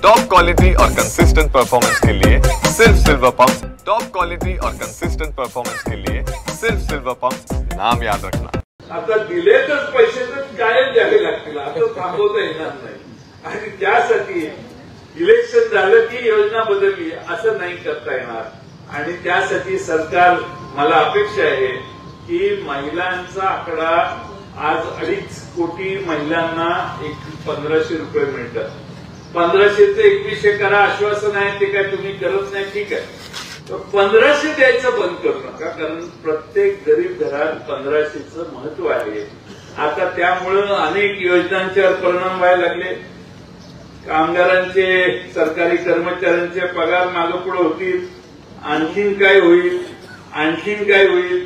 Top quality और consistent performance के लिए सिर्फ सिल्वर पंप। टॉप क्वालिटी और कंसिस्टेंट परफॉर्मेंस के लिए सिर्फ सिल्वर पंप, नाम याद रखना। आता दिले तर पैसे तर कायम द्यावे लागतील, आता थांबवता येणार नाही। आणि त्यासाठी इलेक्शन झालं की योजना बदलली असं नाही करता येणार। आणि त्यासाठी सरकार, मला अपेक्षा आहे की महिलांचा आकडा आज 2.5 कोटी महिलांना 1500 रुपये मिळतात। 1500 ते 2100 करा, आश्वासन आहे ते काय तुम्ही करत नाही, ठीक आहे, तर 1500 द्यायचं बंद करू नका, कारण प्रत्येक गरीब घरात 1500चं महत्व आहे। आता त्यामुळं अनेक योजनांच्यावर परिणाम व्हायला लागले। कामगारांचे, सरकारी कर्मचाऱ्यांचे पगार मागपुढे होतील, आणखीन काय होईल, आणखीन काय होईल।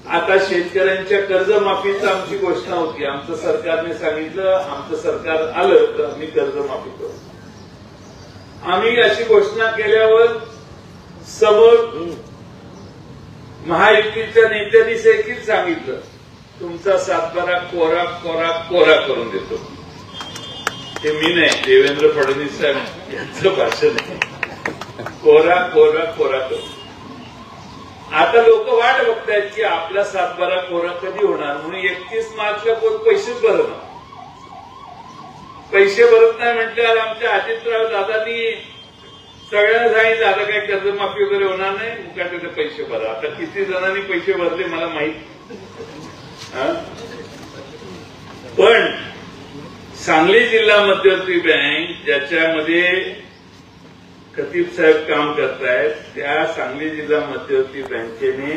आता शेतकऱ्यांच्या कर्जमाफीची आमची घोषणा होती, आमचं सरकारने सांगितलं आमचं सरकार आलं तर आम्ही कर्जमाफी करू। आम्ही अशी घोषणा केल्यावर समोर महायुतीच्या नेत्यांनी देखील सांगितलं तुमचा 7/12 कोरा कोरा कोरा करून देतो। ते मी नाही, देवेंद्र फडणवीस साहेब यांचं भाषण आहे, कोरा कोरा कोरा करू। आता लोक वाट बघतायत की आपला 7/12 कोरा कधी होणार, म्हणून 31 मार्चला कोण पैसेच भरणार। पैसे भरत नाही म्हटल्यावर आमच्या अजितराव दादांनी सगळ्यांना सांगितलं आता काही कर्जमाफी वगैरे होणार नाही, मुकाट्याने पैसे भरा। आता किती जणांनी पैसे भरले मला माहित, पण सांगली जिल्हा मध्यवर्ती बँक ज्याच्यामध्ये खतीब साहेब काम करतायत, त्या सांगली जिल्हा मध्यवर्ती बँकेने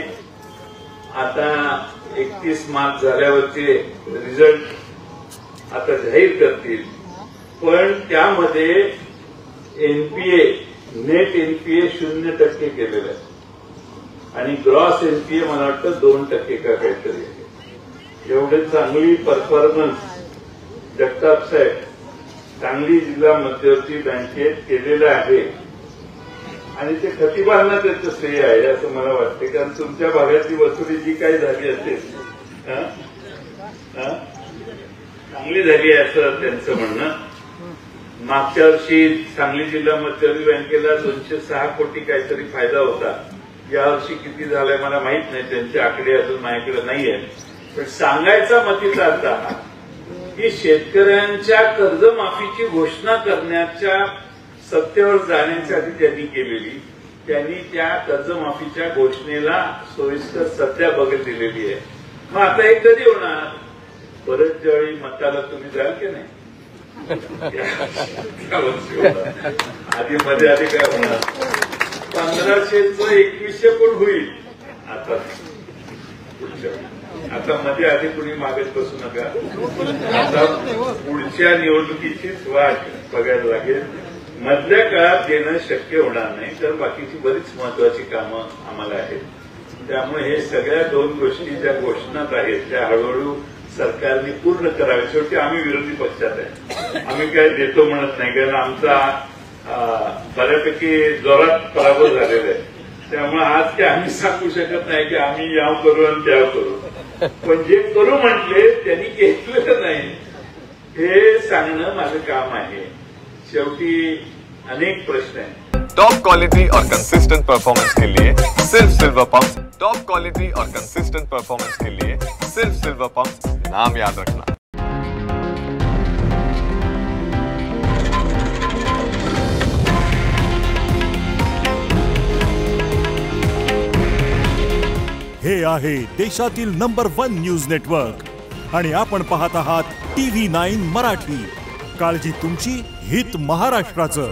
आता 31 मार्च झाल्यावरचे रिझल्ट आता जाहीर करतील, पण त्यामध्ये एनपीए, नेट एनपीए 0% केलेलं आहे आणि ग्रॉस एनपीए मला वाटतं 2% का काहीतरी आहे। एवढे चांगली परफॉर्मन्स जगताप साहेब सांगली जिल्हा मध्यवर्ती बँकेत केलेलं आहे आणि ते खतिबांना त्याचं श्रेय आहे असं मला वाटते, कारण तुमच्या भागातली वसुली जी काही झाली असेल चांगली झाली आहे असं त्यांचं म्हणणं। मागच्या वर्षी सांगली जिल्हा मध्यवर्ती बँकेला 206 कोटी काहीतरी फायदा होता, यावर्षी किती झालाय मला माहित नाही, त्यांचे आकडे अजून माझ्याकडे नाहीये। पण सांगायचा मतीचा अर्थ हा की शेतकऱ्यांच्या कर्जमाफीची घोषणा करण्याच्या सत्तेवर जाण्यासाठी त्यांनी केलेली, त्यांनी त्या कर्जमाफीच्या घोषणेला सोयीस्कर सध्या बघत दिलेली आहे। मग आता हे कधी होणार, परत ज्यावेळी मताला तुम्ही जाल की नाही, आधी मध्ये आधी काय होणार, 1500चं 2100 कोण होईल आता आता मध्ये आधी कुणी मागत बसू नका, आता पुढच्या निवडणुकीचीच वाट बघायला लागेल। मधल्या काळात देणं शक्य होणार नाही, तर बाकीची बरीच महत्वाची कामं आम्हाला आहेत। त्यामुळे हे सगळ्या 2 गोष्टी ज्या घोषणात आहेत त्या हळूहळू सरकारने पूर्ण कराव्या। शेवटी आम्ही विरोधी पक्षात आहे, आम्ही काय देतो म्हणत नाही, कारण आमचा बऱ्यापैकी जोरात पराभव झालेला आहे। त्यामुळे आज काय आम्ही सांगू शकत नाही की आम्ही याव करू आणि त्याव करू, पण जे करू म्हटले त्यांनी केलेलं नाही हे सांगणं माझं काम आहे। शेवटी अनेक प्रश्न आहेत। टॉप क्वालिटी और कंसिस्टेंट परफॉर्मेंस के लिए सिर्फ सिल्वर पंप। टॉप क्वालिटी और कंसिस्टेंट परफॉर्मेंस के लिए सिर्फ सिल्वर पंप, नाम याद रखना। हे आहे देशातील नंबर 1 न्यूज नेटवर्क आणि आपण पाहत आहात TV9 मराठी। काळजी तुमची, हित महाराष्ट्राचं।